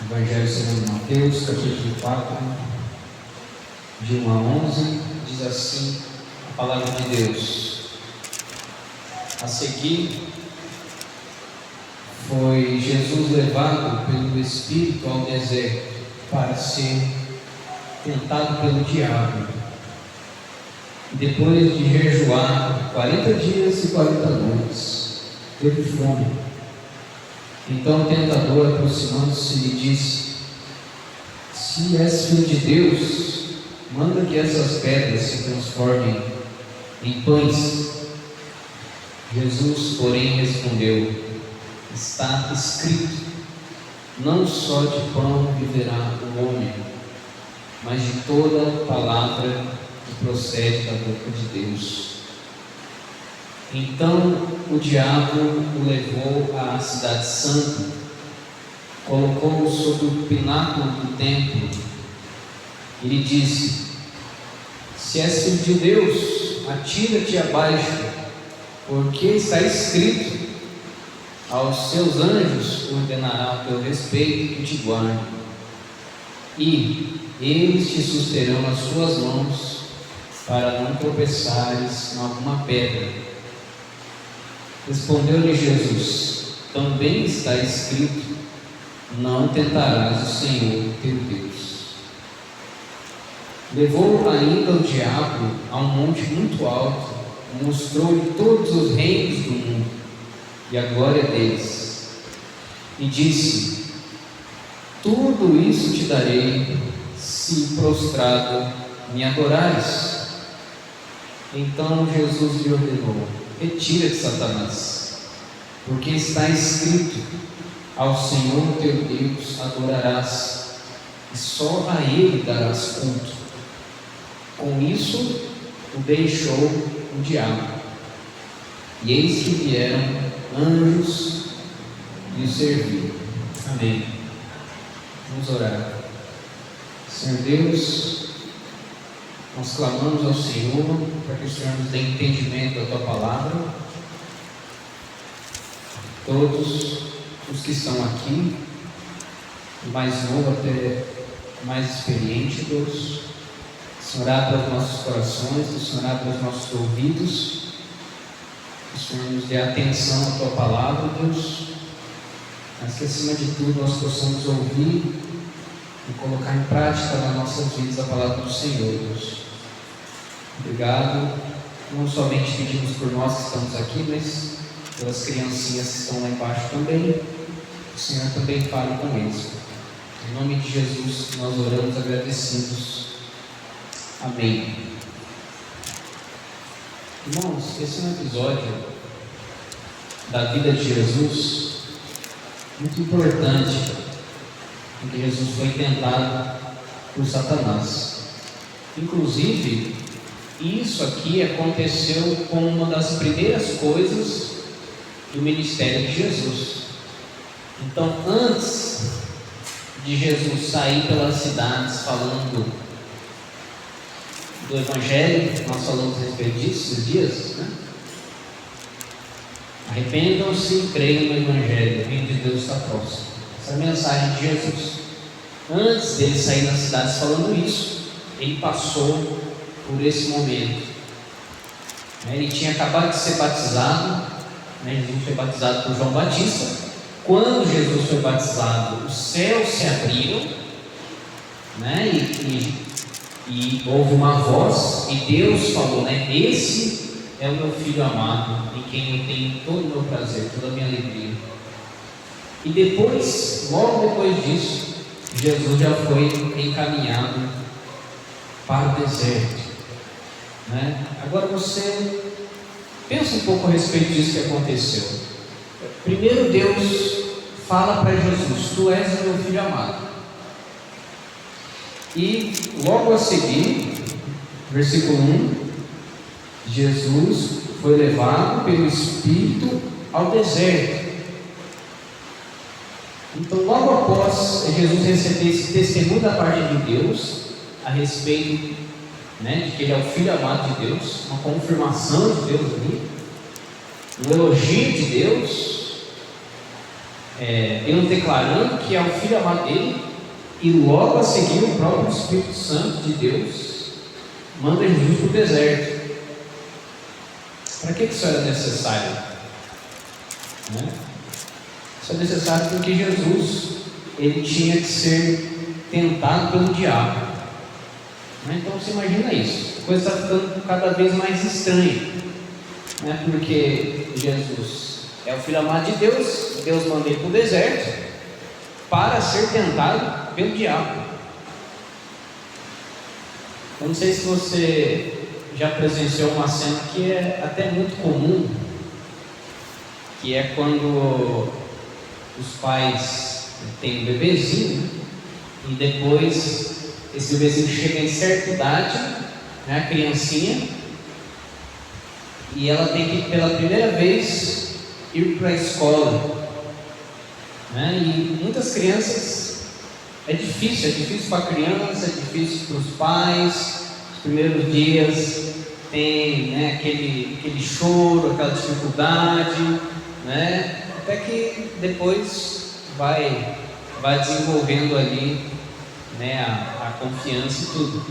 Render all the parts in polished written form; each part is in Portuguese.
Evangelho segundo Mateus, capítulo 4, de 1 a 11, diz assim a palavra de Deus. A seguir, foi Jesus levado pelo Espírito ao deserto para ser tentado pelo diabo. E depois de jejuar 40 dias e 40 noites, teve fome. Então o tentador, aproximando-se, lhe disse: se és filho de Deus, manda que essas pedras se transformem em pães. Jesus, porém, respondeu: está escrito, não só de pão viverá o homem, mas de toda palavra que procede da boca de Deus. Então o diabo o levou à cidade santa, colocou-o sobre o pináculo do templo e lhe disse: se és filho de Deus, atira-te abaixo, porque está escrito: aos seus anjos ordenará o teu respeito que te guardem, e eles te susterão nas suas mãos, para não tropeçares em alguma pedra. Respondeu-lhe Jesus: também está escrito: não tentarás o Senhor teu Deus. Levou ainda o diabo a um monte muito alto, mostrou-lhe todos os reinos do mundo e a glória deles, e disse: tudo isso te darei, se prostrado me adorares. Então Jesus lhe ordenou: retira-te, Satanás, porque está escrito: ao Senhor teu Deus adorarás, e só a Ele darás culto. Com isso o deixou o diabo, e eis que vieram anjos e o serviram. Amém. Vamos orar. Senhor Deus, nós clamamos ao Senhor para que o Senhor nos dê entendimento da Tua palavra. Todos os que estão aqui, do mais novo até o mais experiente, Deus, o Senhor abra os nossos corações, o Senhor abra os nossos ouvidos, o Senhor nos dê atenção à Tua palavra, Deus, mas que acima de tudo nós possamos ouvir e colocar em prática nas nossas vidas a palavra do Senhor, Deus. Obrigado. Não somente pedimos por nós que estamos aqui, mas pelas criancinhas que estão lá embaixo também. O Senhor também fale com eles. Em nome de Jesus nós oramos agradecidos. Amém. Irmãos, esse é um episódio da vida de Jesus muito importante, em que Jesus foi tentado por Satanás. Inclusive, isso aqui aconteceu como uma das primeiras coisas do ministério de Jesus. Então, antes de Jesus sair pelas cidades falando do Evangelho, nós falamos a respeito disso esses dias, né? Arrependam-se e creiam no Evangelho, o reino de Deus está próximo. Essa é a mensagem de Jesus. Antes dele sair nas cidades falando isso, ele passou por esse momento. Ele tinha acabado de ser batizado, Jesus foi batizado por João Batista. Quando Jesus foi batizado, os céus se abriram, e houve uma voz, e Deus falou: esse é o meu filho amado, em quem eu tenho todo o meu prazer, toda a minha alegria. E depois, logo depois disso, Jesus já foi encaminhado para o deserto. Agora você pensa um pouco a respeito disso que aconteceu. Primeiro Deus fala para Jesus: tu és o meu filho amado. E logo a seguir, versículo 1, Jesus foi levado pelo Espírito ao deserto. Então, logo após Jesus receber esse testemunho da parte de Deus a respeito de que ele é o Filho amado de Deus, uma confirmação de Deus ali, um elogio de Deus, Deus declarando que é o Filho amado dele, e logo a seguir o próprio Espírito Santo de Deus manda Jesus para o deserto. Para que isso era necessário? Isso é necessário porque Jesus ele tinha que ser tentado pelo diabo. Então você imagina isso, a coisa está ficando cada vez mais estranha, porque Jesus é o Filho amado de Deus, Deus manda ele para o deserto para ser tentado pelo diabo. Eu não sei se você já presenciou uma cena que é até muito comum, que é quando os pais têm um bebezinho, e depois esse bebezinho chega em certa idade, a criancinha, e ela tem que pela primeira vez ir para a escola, e muitas crianças é difícil para a criança, é difícil para os pais. Os primeiros dias tem aquele choro, aquela dificuldade, até que depois vai desenvolvendo ali a confiança e tudo.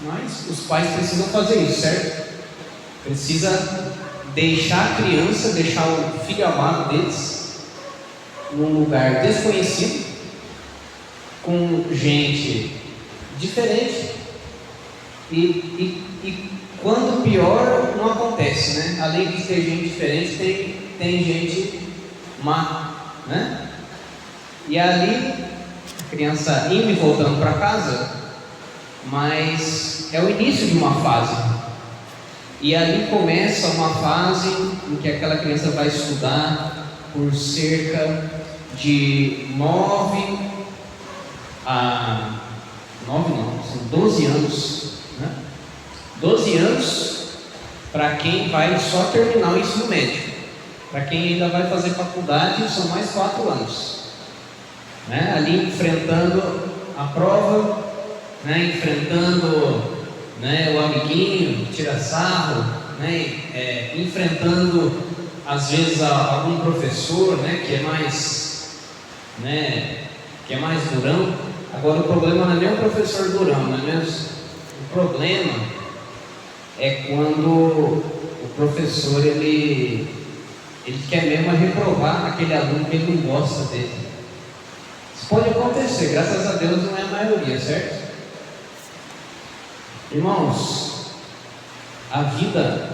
Mas os pais precisam fazer isso, certo? Precisa deixar a criança, deixar o filho amado deles num lugar desconhecido, com gente diferente, e quando pior não acontece, além de ter gente diferente, tem gente má, e ali a criança indo e voltando para casa, mas é o início de uma fase. E ali começa uma fase em que aquela criança vai estudar por cerca de 12 anos. 12 anos para quem vai só terminar o ensino médio. Para quem ainda vai fazer faculdade, são mais 4 anos. Ali enfrentando a prova, enfrentando o amiguinho, tira sarro, enfrentando às vezes algum professor, que é mais durão. Agora o problema não é nem o professor durão, não é mesmo? O problema é quando o professor ele quer mesmo reprovar aquele aluno que ele não gosta dele. Isso pode acontecer, graças a Deus não é a maioria, certo? Irmãos, a vida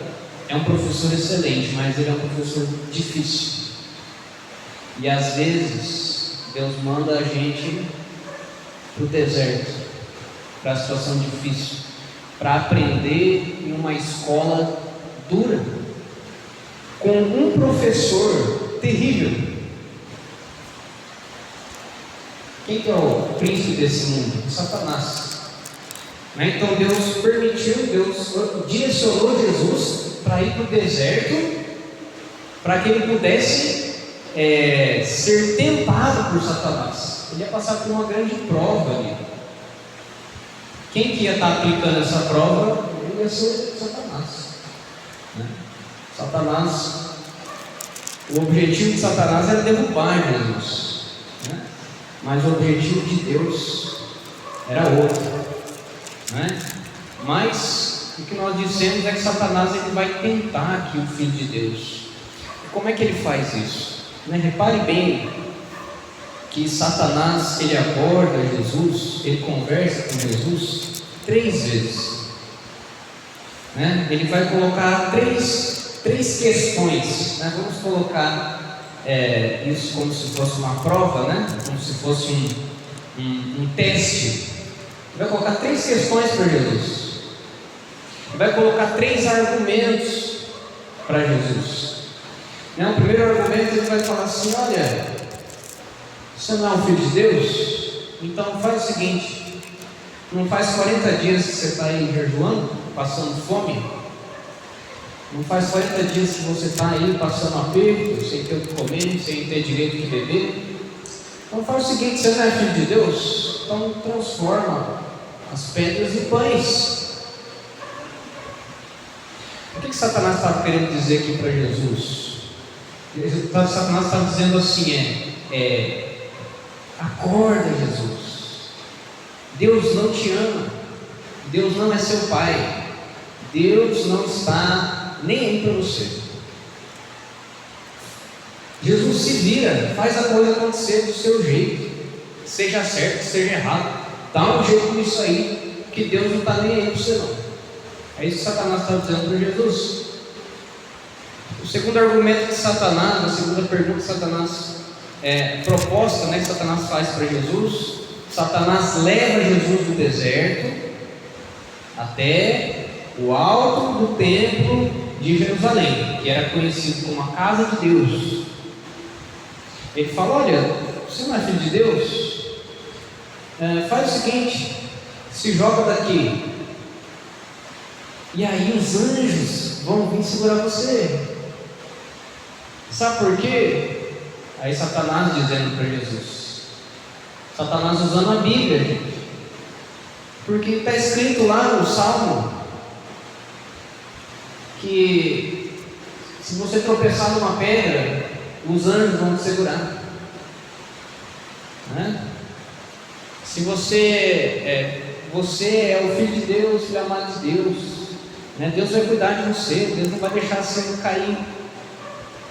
é um professor excelente, mas ele é um professor difícil. E às vezes Deus manda a gente para o deserto, para a situação difícil, para aprender em uma escola dura, com um professor terrível. Quem que é o príncipe desse mundo? Satanás. Então Deus permitiu, Deus direcionou Jesus para ir para o deserto, para que ele pudesse ser tentado por Satanás. Ele ia passar por uma grande prova ali. Quem que ia estar aplicando essa prova? Ele ia ser Satanás. Satanás, o objetivo de Satanás era derrubar Jesus, mas o objetivo de Deus era outro. Mas o que nós dizemos é que Satanás ele vai tentar aqui o Filho de Deus. E como é que ele faz isso? Repare bem que Satanás ele aborda Jesus, ele conversa com Jesus 3 vezes. Ele vai colocar três questões. Vamos colocar isso como se fosse uma prova, como se fosse um teste. Vai colocar 3 questões para Jesus. Vai colocar 3 argumentos para Jesus. O primeiro argumento ele vai falar assim: olha, você não é o Filho de Deus? Então faz o seguinte, não faz 40 dias que você está aí jejuando, passando fome? Não faz 40 dias que você está aí passando aperto, sem ter o que comer, sem ter direito de beber? Então faz o seguinte, você não é Filho de Deus? Então transforma as pedras em pães. O que Satanás estava querendo dizer aqui para Jesus? Satanás está dizendo assim: acorda, Jesus. Deus não te ama. Deus não é seu pai. Deus não está nem aí para você. Jesus se vira, faz a coisa acontecer do seu jeito, seja certo, seja errado, dá um jeito nisso aí, que Deus não está nem aí para você não. É isso que Satanás está dizendo para Jesus. O segundo argumento de Satanás, a segunda pergunta de Satanás, proposta, que Satanás faz para Jesus. Satanás leva Jesus do deserto até o alto do templo de Jerusalém, que era conhecido como a casa de Deus. Ele fala: olha, você não é filho de Deus? Faz o seguinte, se joga daqui, e aí os anjos vão vir segurar você. Sabe por quê? Aí Satanás dizendo para Jesus, Satanás usando a Bíblia, gente, porque está escrito lá no Salmo que se você tropeçar numa pedra, os anjos vão te segurar, né? Se você é o filho de Deus, filho amado de Deus, né? Deus vai cuidar de você, Deus não vai deixar você cair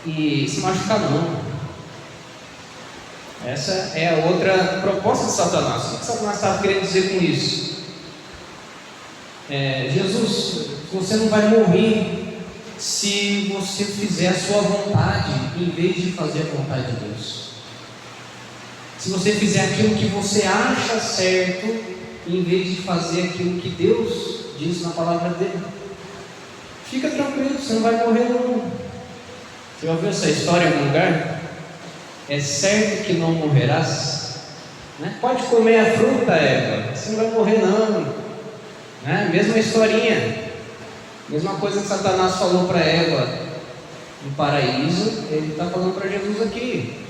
e se machucar não. Essa é a outra proposta de Satanás. O que Satanás estava querendo dizer com isso? Jesus, você não vai morrer se você fizer a sua vontade em vez de fazer a vontade de Deus. Se você fizer aquilo que você acha certo em vez de fazer aquilo que Deus diz na palavra dele, fica tranquilo, você não vai morrer não. Você já ouviu essa história em algum lugar? É certo que não morrerás, né? Pode comer a fruta, Eva, você não vai morrer não, né? Mesma historinha, mesma coisa que Satanás falou para Eva no paraíso, ele está falando para Jesus aqui.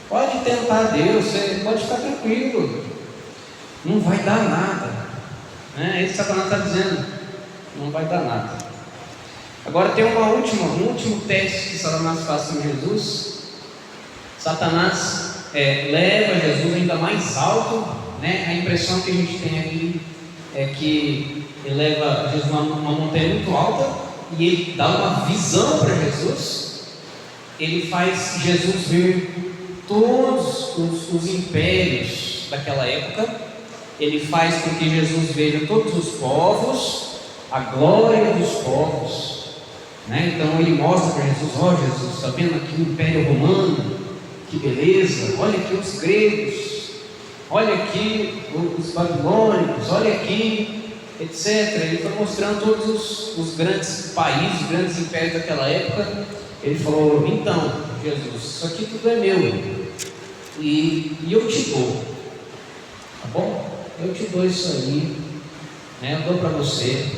Pode tentar Deus, você pode ficar tranquilo, não vai dar nada, né? É isso que Satanás está dizendo, não vai dar nada. Agora tem um último teste que Satanás faz com Jesus. Satanás leva Jesus ainda mais alto, né? A impressão que a gente tem aqui é que ele leva Jesus a uma montanha muito alta e ele dá uma visão para Jesus. Ele faz Jesus ver todos os impérios daquela época. Ele faz com que Jesus veja todos os povos, a glória dos povos, né? Então ele mostra para Jesus: ó Jesus, está vendo aqui o Império Romano? Que beleza, olha aqui os gregos, olha aqui os babilônicos, olha aqui, etc. Ele foi mostrando todos os grandes países, os grandes impérios daquela época. Ele falou: então, Jesus, isso aqui tudo é meu, e eu te dou, tá bom? Eu te dou isso aí, né? Eu dou para você.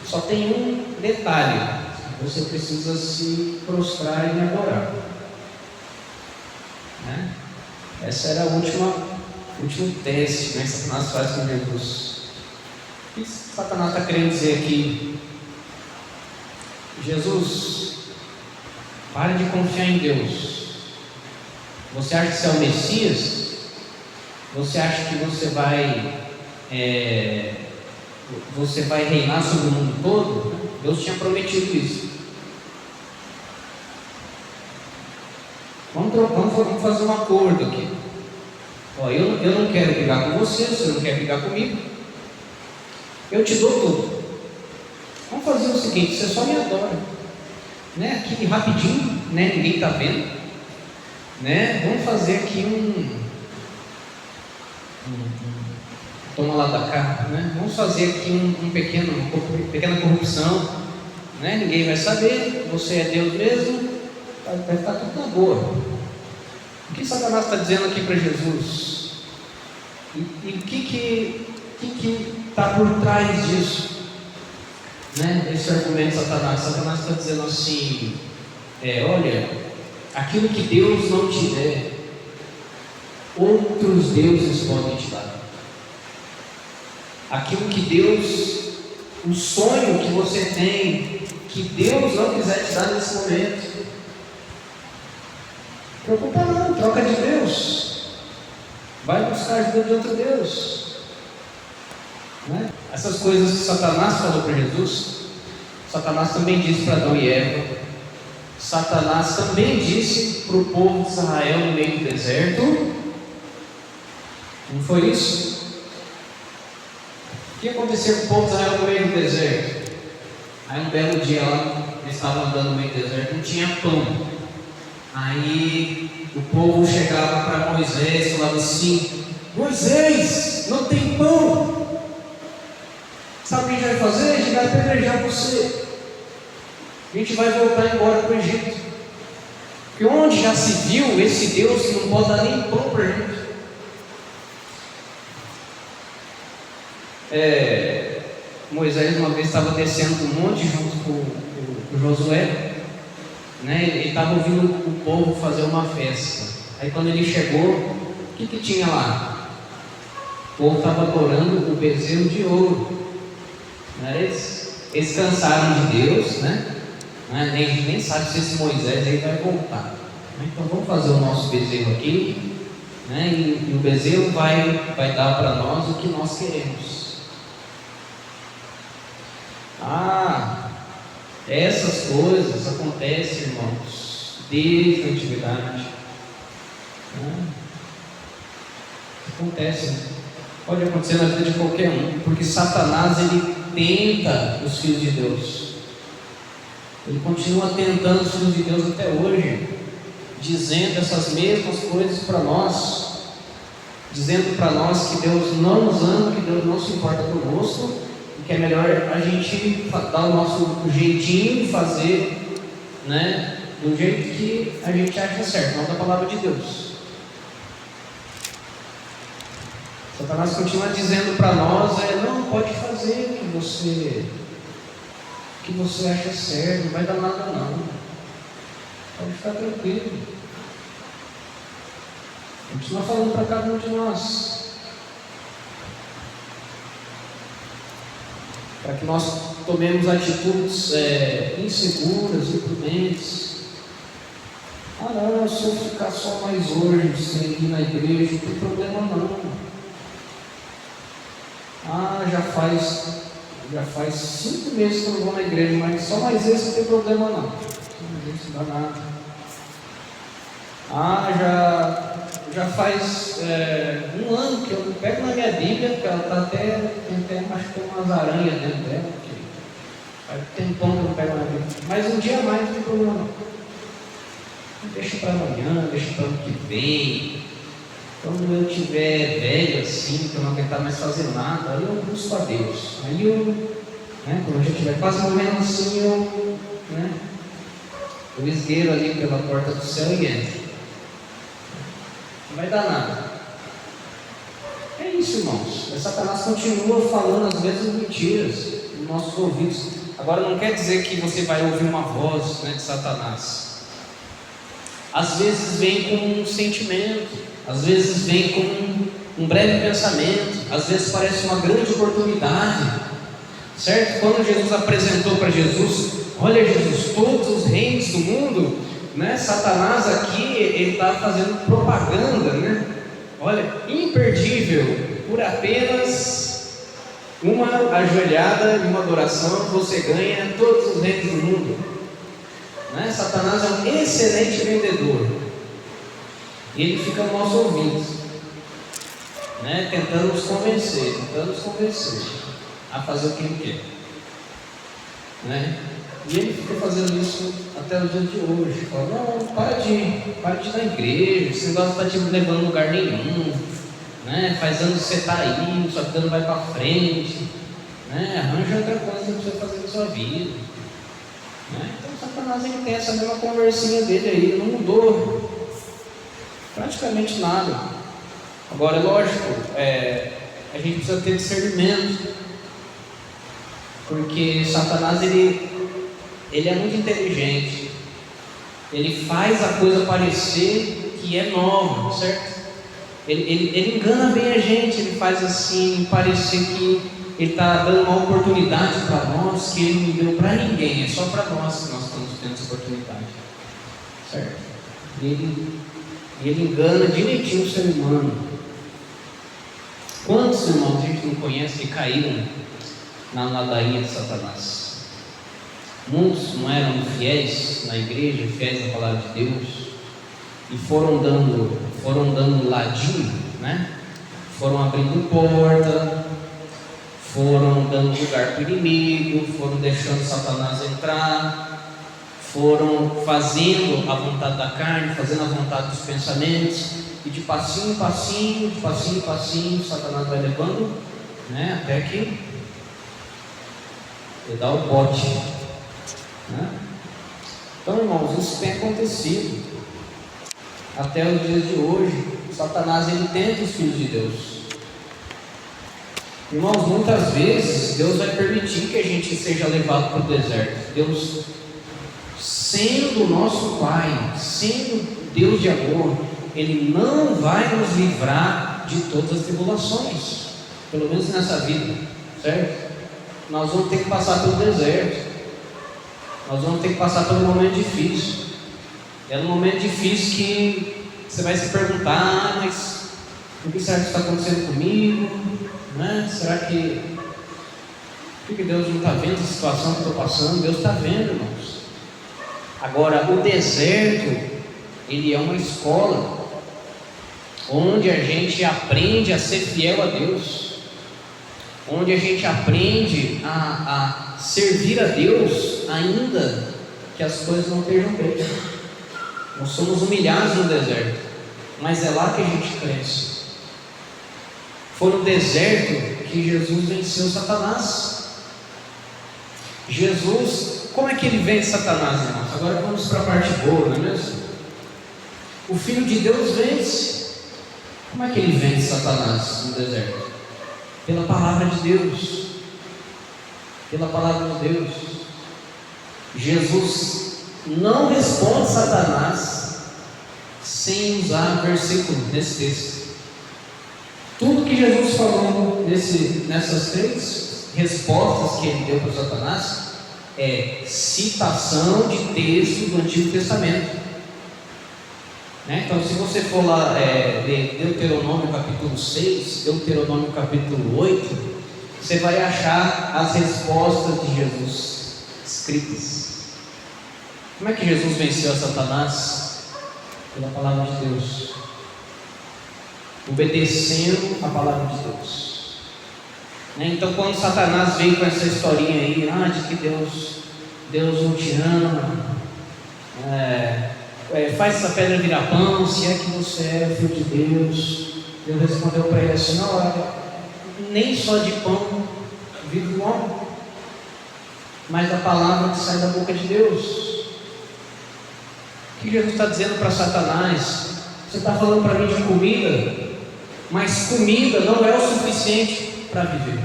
Só tem um detalhe: você precisa se prostrar e me adorar. Né? Essa era o último teste, né, que Satanás faz com Jesus. O que Satanás está querendo dizer aqui? Jesus, pare de confiar em Deus. Você acha que você é o Messias? Você acha que você vai reinar sobre o mundo todo? Deus tinha prometido isso. Vamos fazer um acordo aqui. Ó, eu não quero brigar com você não quer brigar comigo. Eu te dou tudo. Vamos fazer o seguinte: você só me adora, né? Aqui rapidinho, né? Ninguém está vendo, né? Vamos fazer aqui toma lá da cá, né? Vamos fazer aqui uma pequena corrupção, né? Ninguém vai saber. Você é Deus mesmo. Vai ficar tudo na boa. O que Satanás está dizendo aqui para Jesus? E o que está por trás disso? Né? Esse argumento de Satanás. Satanás está dizendo assim: olha, aquilo que Deus não te der, outros deuses podem te dar. Aquilo que Deus, o sonho que você tem, que Deus não quiser te dar nesse momento, Preocupa não, troca de Deus. Vai buscar a ajuda de outro Deus. Né? Essas coisas que Satanás falou para Jesus, Satanás também disse para Adão e Eva. Satanás também disse para o povo de Israel no meio do deserto. Não foi isso? O que aconteceu com o povo de Israel no meio do deserto? Aí um belo dia lá, eles estavam andando no meio do deserto, não tinha pão. Aí o povo chegava para Moisés e falava assim: Moisés, não tem pão. Sabe o que a gente vai fazer? A gente vai apedrejar você. A gente vai voltar embora para o Egito. Porque onde já se viu esse Deus que não pode dar nem pão para a gente? Moisés uma vez estava descendo do monte junto com Josué, né? Ele estava ouvindo o povo fazer uma festa. Aí quando ele chegou, o que tinha lá? O povo estava adorando o bezerro de ouro. Né? Eles cansaram de Deus, né? A gente nem sabe se esse Moisés aí vai voltar. Então vamos fazer o nosso bezerro aqui, né? E o bezerro vai dar para nós o que nós queremos. Essas coisas acontecem, irmãos, desde a antiguidade. Acontecem. Pode acontecer na vida de qualquer um, porque Satanás ele tenta os filhos de Deus. Ele continua tentando os filhos de Deus até hoje, dizendo essas mesmas coisas para nós, dizendo para nós que Deus não nos ama, que Deus não se importa conosco, e que é melhor a gente dar o nosso jeitinho de fazer, né, do jeito que a gente acha certo, não da palavra de Deus. Satanás continua dizendo para nós: não, pode fazer o que você acha certo, não vai dar nada não, pode ficar tranquilo. Continua falando para cada um de nós, para que nós tomemos atitudes inseguras, imprudentes. Não, se eu ficar só mais hoje sem ir na igreja, não tem problema não. Já faz 5 meses que eu não vou na igreja, mas só mais esse não tem problema não. Não dá nada. Já faz 1 ano que eu não pego na minha Bíblia, porque ela está acho que tem umas aranhas dentro dela, faz tempão que eu não pego na Bíblia. Mas um dia a mais não tem problema não. Deixa para amanhã, deixa para ano que vem. Quando eu estiver velho assim, que eu não aguentar mais fazer nada, aí eu busco a Deus. Aí quando a gente estiver quase morrendo assim, eu esgueiro ali pela porta do céu e entro. Não vai dar nada. É isso, irmãos. Satanás continua falando às vezes mentiras nos nossos ouvidos. Agora não quer dizer que você vai ouvir uma voz, de Satanás. Às vezes vem com um sentimento, às vezes vem com um breve pensamento, às vezes parece uma grande oportunidade, certo? Quando Jesus apresentou para Jesus: olha Jesus, todos os reinos do mundo, Satanás aqui, ele está fazendo propaganda, olha, imperdível, por apenas uma ajoelhada e uma adoração você ganha todos os reinos do mundo. Satanás é um excelente vendedor, e ele fica no nosso ouvido, tentando nos convencer a fazer o que ele quer, e ele fica fazendo isso até o dia de hoje. Fala: não, para de ir na igreja, esse negócio não está te levando a lugar nenhum, faz anos que você está aí, sua vida não vai para frente, arranja outra coisa para você fazer na sua vida. Então Satanás ele tem essa mesma conversinha dele aí, não mudou praticamente nada. Agora é lógico, a gente precisa ter discernimento, porque Satanás ele é muito inteligente, ele faz a coisa parecer que é nova, certo? Ele engana bem a gente, ele faz assim, parecer que ele está dando uma oportunidade para nós que ele não deu para ninguém, é só para nós que nós estamos tendo essa oportunidade, certo? Ele E ele engana direitinho o ser humano. Quantos irmãos a gente não conhece que caíram na ladainha de Satanás? Muitos não eram fiéis na igreja, fiéis na palavra de Deus, e foram dando ladinho, né? Foram abrindo porta, foram dando lugar para o inimigo, foram deixando Satanás entrar, foram fazendo a vontade da carne, fazendo a vontade dos pensamentos, e de passinho em passinho, de passinho em passinho, Satanás vai levando, né? Até que ele dá o bote, né? Então, irmãos, isso tem acontecido até os dias de hoje. Satanás, ele tenta os filhos de Deus. Irmãos, muitas vezes Deus vai permitir que a gente seja levado para o deserto. Deus, sendo o nosso Pai, sendo Deus de amor, Ele não vai nos livrar de todas as tribulações, pelo menos nessa vida, certo? Nós vamos ter que passar pelo deserto, nós vamos ter que passar pelo momento difícil. É no momento difícil que você vai se perguntar: mas o que será que está acontecendo comigo? Né? Será que por que Deus não está vendo a situação que eu estou passando? Deus está vendo, irmãos. Agora, o deserto, ele é uma escola onde a gente aprende a ser fiel a Deus, onde a gente aprende a servir a Deus, ainda que as coisas não estejam bem. Nós somos humilhados no deserto, mas é lá que a gente cresce. Foi no deserto que Jesus venceu Satanás. Jesus, como é que ele vence Satanás, irmãos? Agora vamos para a parte boa, não é mesmo? O Filho de Deus vence. Como é que ele vence Satanás no deserto? Pela palavra de Deus. Pela palavra de Deus. Jesus não responde Satanás sem usar versículo nesse texto. Tudo que Jesus falou nessas três respostas que ele deu para Satanás é citação de texto do Antigo Testamento, né? Então, se você for lá ler Deuteronômio capítulo 6, Deuteronômio capítulo 8, você vai achar as respostas de Jesus escritas. Como é que Jesus venceu a Satanás? Pela palavra de Deus, obedecendo a palavra de Deus, né? Então, quando Satanás veio com essa historinha aí, de que Deus não te ama, faz essa pedra virar pão, se é que você é filho de Deus. Deus respondeu para ele assim: não, olha, nem só de pão vive o homem, mas da palavra que sai da boca de Deus. O que Jesus está dizendo para Satanás? Você está falando para mim de comida, mas comida não é o suficiente para viver.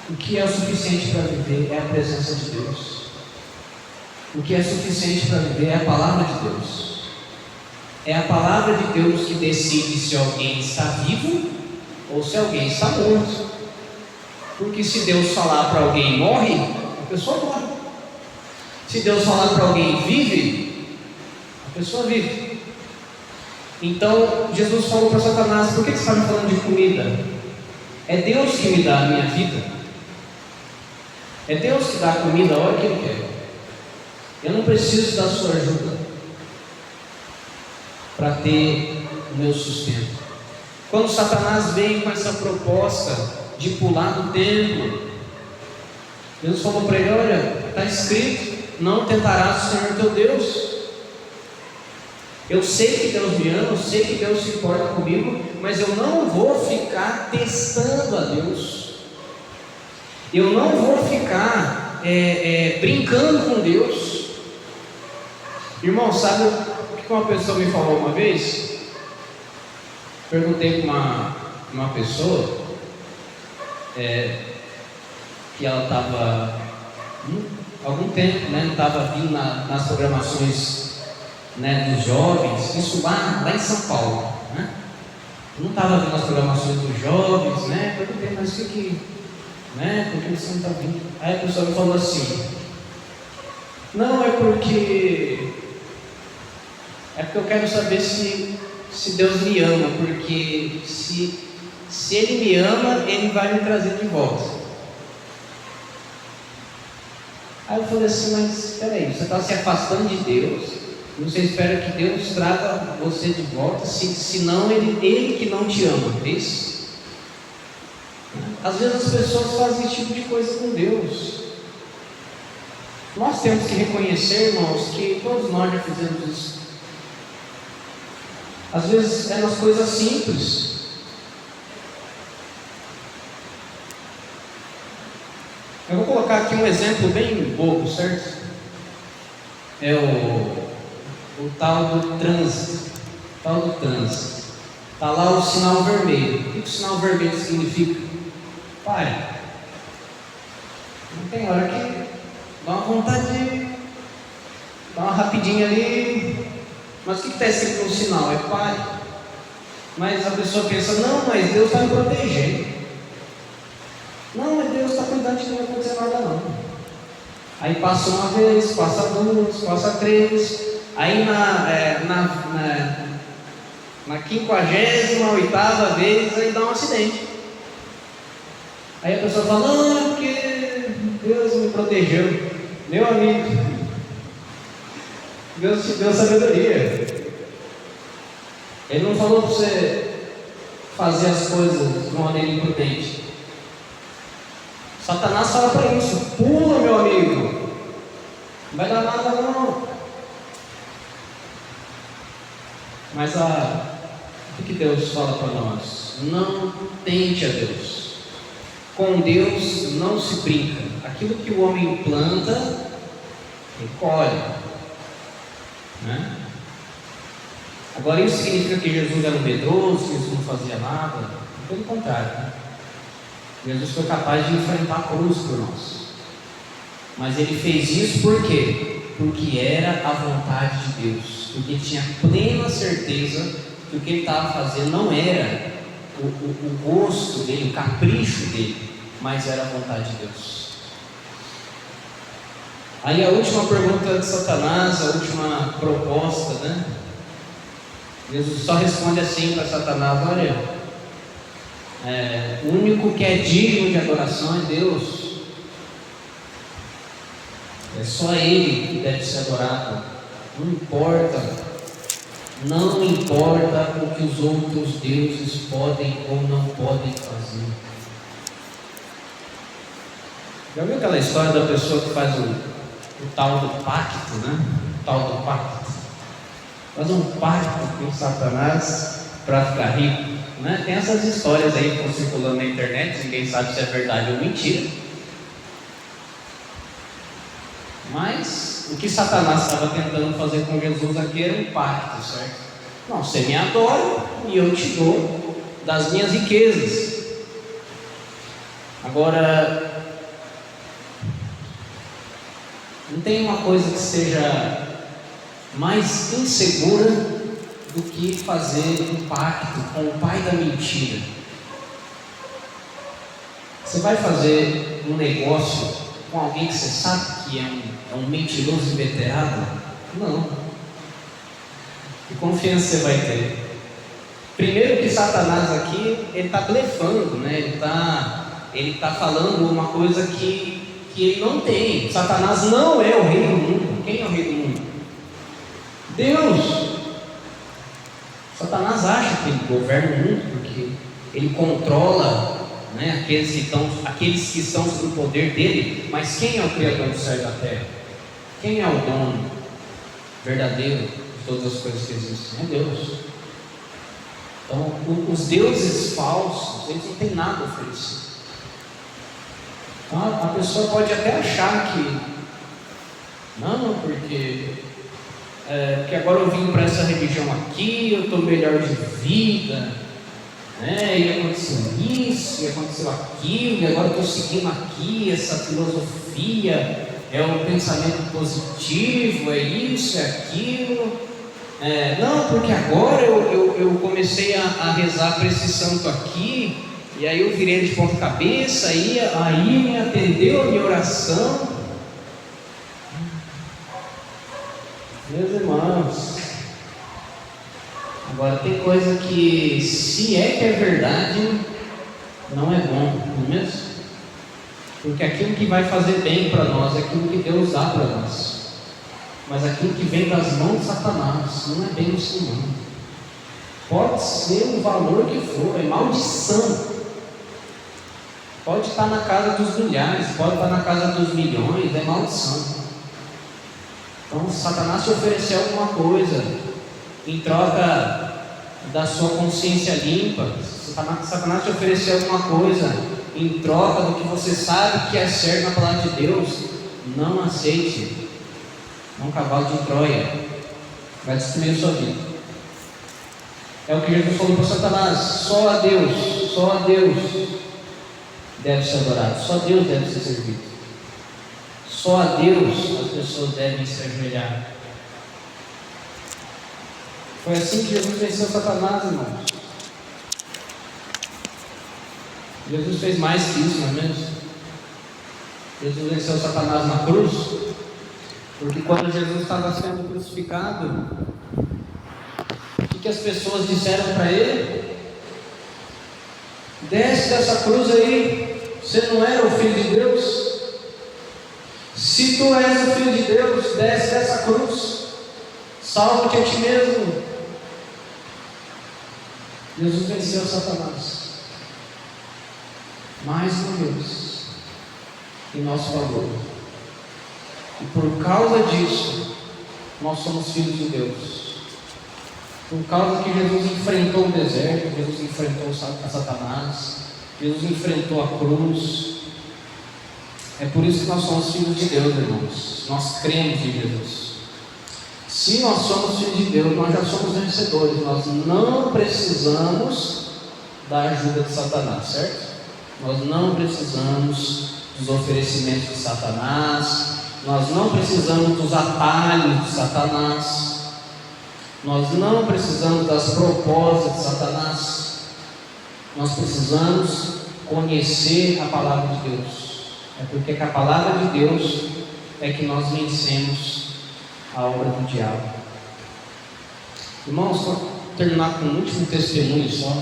O que é o suficiente para viver é a presença de Deus. O que é suficiente para viver é a palavra de Deus. É a palavra de Deus que decide se alguém está vivo ou se alguém está morto. Porque se Deus falar para alguém morre, a pessoa morre. Se Deus falar para alguém vive, a pessoa vive. Então Jesus falou para Satanás: por que você está me falando de comida? É Deus que me dá a minha vida. É Deus que dá a comida a hora que Ele quer. Eu não preciso da sua ajuda para ter o meu sustento. Quando Satanás veio com essa proposta de pular do templo, Deus falou para ele: olha, está escrito, não tentarás o Senhor teu Deus. Eu sei que Deus me ama, eu sei que Deus se importa comigo, mas eu não vou ficar testando a Deus. Eu não vou ficar brincando com Deus. Irmão, sabe o que uma pessoa me falou uma vez? Perguntei para uma pessoa que ela estava algum tempo, né, não estava vindo nas programações, né, dos jovens, isso lá em São Paulo, né? Não estava vindo nas programações dos jovens, né? Perguntei: mas o que, né? Por que você não está vindo? Aí a pessoa me falou assim: não, é porque É porque eu quero saber se Deus me ama, porque se Ele me ama, Ele vai me trazer de volta. Aí eu falei assim, mas espera aí, você está se afastando de Deus, e você espera que Deus traga você de volta, senão ele que não te ama, é isso? Às vezes as pessoas fazem esse tipo de coisa com Deus. Nós temos que reconhecer, irmãos, que todos nós já fizemos isso. Às vezes é nas coisas simples. Eu vou colocar aqui um exemplo bem bobo, certo? É o tal do trânsito. Está lá o sinal vermelho. O que o sinal vermelho significa? Pare. Não tem hora que dá uma vontade de dar uma rapidinha ali. Mas o que está escrito no sinal? É pare. Mas a pessoa pensa, não, mas Deus está me protegendo. Não, mas Deus está cuidando de não acontecer nada não. Aí passa uma vez, passa duas, passa três. Aí na 58ª vez, aí dá um acidente. Aí a pessoa fala, não, é porque Deus me protegeu. Meu amigo, Deus te deu sabedoria. Ele não falou para você fazer as coisas de uma maneira imprudente. Satanás fala para isso, pula, meu amigo, não vai dar nada não. Mas o que Deus fala para nós? Não tente a Deus. Com Deus não se brinca. Aquilo que o homem planta, ele colhe, né? Agora isso significa que Jesus era um medroso, que Jesus não fazia nada? Pelo contrário, né? Jesus foi capaz de enfrentar a cruz por nós. Mas ele fez isso por quê? Porque era a vontade de Deus. Porque tinha plena certeza que o que ele estava fazendo não era o gosto dele, o capricho dele, mas era a vontade de Deus. Aí a última pergunta de Satanás, a última proposta, né? Jesus só responde assim para Satanás: olha, o único que é digno de adoração é Deus. É só Ele que deve ser adorado. Não importa o que os outros deuses podem ou não podem fazer. Já viu aquela história da pessoa que faz o tal do pacto, né? O tal do pacto. Faz um pacto com Satanás para ficar rico, né? Tem essas histórias aí que estão circulando na internet, ninguém sabe se é verdade ou mentira. Mas o que Satanás estava tentando fazer com Jesus aqui era um pacto, certo? Não, você me adora e eu te dou das minhas riquezas. Agora, não tem uma coisa que seja mais insegura do que fazer um pacto com o pai da mentira. Você vai fazer um negócio com alguém que você sabe que é um mentiroso inveterado? Não. Que confiança você vai ter? Primeiro que Satanás aqui, ele está blefando, né? Ele tá falando uma coisa que ele não tem. Satanás não é o rei do mundo. Quem é o rei do mundo? Deus. Satanás acha que ele governa o mundo porque ele controla, né, aqueles que estão sob o poder dele. Mas quem é o Criador do céu e da terra? Quem é o dono verdadeiro de todas as coisas que existem? É Deus. Então, os deuses falsos, eles não têm nada a oferecer. Então, a pessoa pode até achar que não, porque agora eu vim para essa religião aqui, eu estou melhor de vida, né? E aconteceu isso, e aconteceu aquilo, e agora eu estou seguindo aqui essa filosofia, é um pensamento positivo, é isso, é aquilo. Não, porque agora eu comecei a rezar para esse santo aqui, e aí eu virei de ponta cabeça, aí me atendeu a minha oração. Meus irmãos, Agora, tem coisa que, se é que é verdade, não é bom, não é mesmo? Porque aquilo que vai fazer bem para nós é aquilo que Deus dá para nós. Mas aquilo que vem das mãos de Satanás não é bem assim, não. Pode ser o valor que for, é maldição. Pode estar na casa dos milhares, pode estar na casa dos milhões, é maldição. Então, se Satanás te oferecer alguma coisa em troca da sua consciência limpa, se Satanás te oferecer alguma coisa em troca do que você sabe que é certo na palavra de Deus, não aceite. É um cavalo de Troia, vai destruir a sua vida. É o que Jesus falou para Satanás: só a Deus deve ser adorado, só Deus deve ser servido, só a Deus as pessoas devem se ajoelhar. Foi assim que Jesus venceu Satanás, irmãos. Jesus fez mais que isso, não é mesmo? Jesus venceu Satanás na cruz, porque quando Jesus estava sendo crucificado, o que as pessoas disseram para ele? Desce dessa cruz aí, você não era o Filho de Deus? Se tu és o Filho de Deus, desce dessa cruz, salva-te a ti mesmo. Jesus venceu Satanás, mais uma vez, em nosso favor. E por causa disso, nós somos filhos de Deus. Por causa que Jesus enfrentou o deserto, Jesus enfrentou a Satanás, Jesus enfrentou a cruz. É por isso que nós somos filhos de Deus, irmãos. Nós cremos em Jesus. Se nós somos filhos de Deus, nós já somos vencedores. Nós não precisamos da ajuda de Satanás, certo? Nós não precisamos dos oferecimentos de Satanás. Nós não precisamos dos atalhos de Satanás. Nós não precisamos das propostas de Satanás. Nós precisamos conhecer a palavra de Deus. É porque com a palavra de Deus é que nós vencemos a obra do diabo. Irmãos, vou terminar com um último testemunho só.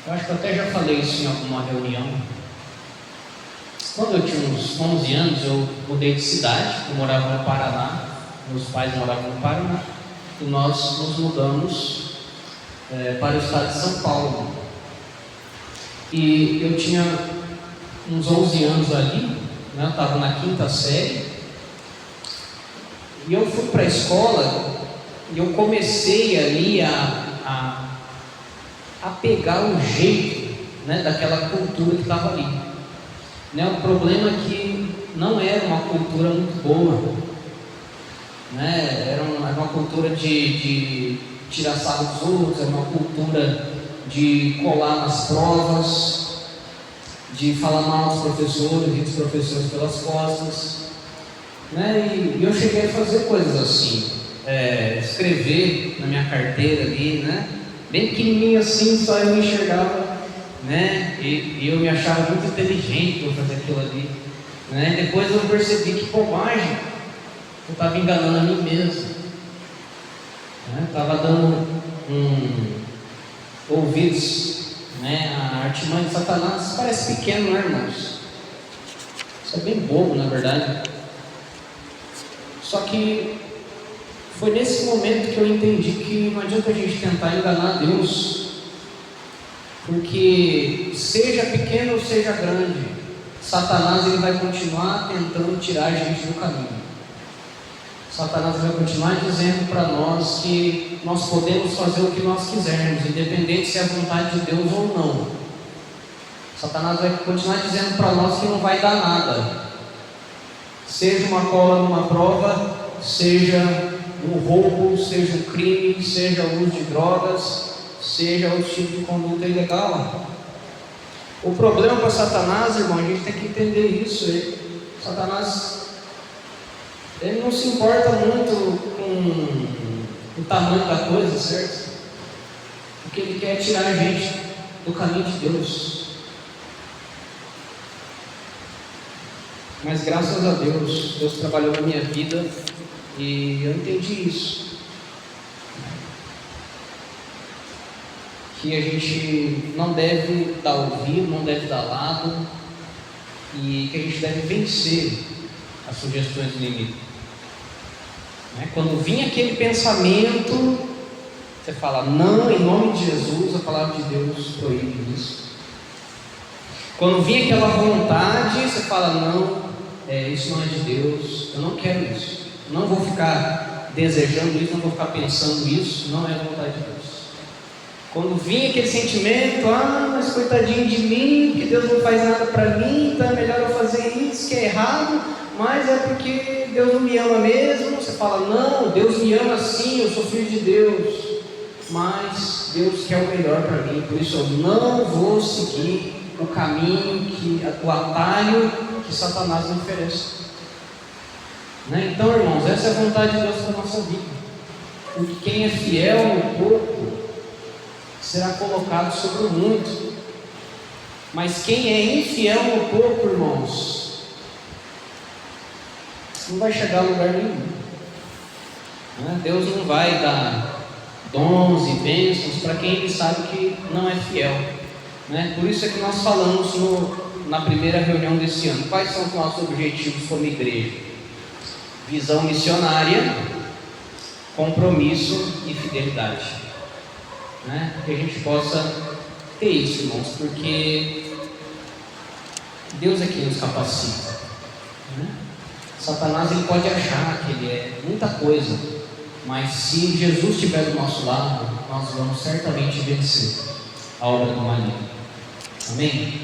Eu acho que eu até já falei isso em alguma reunião. Quando eu tinha uns 11 anos, eu mudei de cidade. Eu morava no Paraná, meus pais moravam no Paraná, e nós nos mudamos para o estado de São Paulo. E eu tinha uns 11 anos ali, né? Eu estava na 5ª série, e eu fui para a escola, e eu comecei ali a pegar o jeito, né, daquela cultura que estava ali. Né? O problema é que não era uma cultura muito boa, né? Era uma cultura de tirar sarro dos outros, era uma cultura de colar nas provas, de falar mal dos professores, rir dos professores pelas costas, né? E eu cheguei a fazer coisas assim, escrever na minha carteira ali, né? Bem pequenininho assim, só eu me enxergava, né? E eu me achava muito inteligente por fazer aquilo ali, né? Depois eu percebi que bobagem, eu estava enganando a mim mesmo, né? Estava dando ouvidos, né, a artimanha de Satanás. Parece pequeno, não é, irmãos? Isso é bem bobo, na verdade. Só que foi nesse momento que eu entendi que não adianta a gente tentar enganar Deus, porque seja pequeno ou seja grande, Satanás ele vai continuar tentando tirar a gente do caminho. Satanás vai continuar dizendo para nós que nós podemos fazer o que nós quisermos, independente se é a vontade de Deus ou não. Satanás vai continuar dizendo para nós que não vai dar nada, seja uma cola numa prova, seja um roubo, seja um crime, seja o uso de drogas, seja outro tipo de conduta ilegal. O problema para Satanás, irmão, a gente tem que entender isso. Satanás, ele não se importa muito com o tamanho da coisa, certo? O que ele quer é tirar a gente do caminho de Deus. Mas graças a Deus, Deus trabalhou na minha vida e eu entendi isso. que a gente não deve dar ouvido, não deve dar lado, e que a gente deve vencer as sugestões do inimigo. Quando vinha aquele pensamento, você fala: não, em nome de Jesus, a palavra de Deus proíbe isso. Quando vinha aquela vontade, você fala: não, isso não é de Deus, eu não quero isso, não vou ficar desejando isso, não vou ficar pensando isso, não é a vontade de Deus. Quando vinha aquele sentimento: mas coitadinho de mim, que Deus não faz nada para mim, então é melhor eu fazer isso que é errado, mas é porque Deus não me ama mesmo. Você fala: não, Deus me ama sim, eu sou filho de Deus, mas Deus quer o melhor para mim, por isso eu não vou seguir o caminho, o atalho que Satanás me oferece. Então, irmãos, essa é a vontade de Deus para a nossa vida, porque quem é fiel no pouco será colocado sobre o muito, mas quem é infiel no pouco, irmãos, não vai chegar a lugar nenhum. Deus não vai dar dons e bênçãos para quem Ele sabe que não é fiel. Por isso é que nós falamos na primeira reunião desse ano, quais são os nossos objetivos como igreja: visão missionária, compromisso e fidelidade. Que a gente possa ter isso, irmãos, porque Deus é quem nos capacita. Satanás ele pode achar que ele é muita coisa, mas se Jesus estiver do nosso lado, nós vamos certamente vencer a obra do maligno. Amém?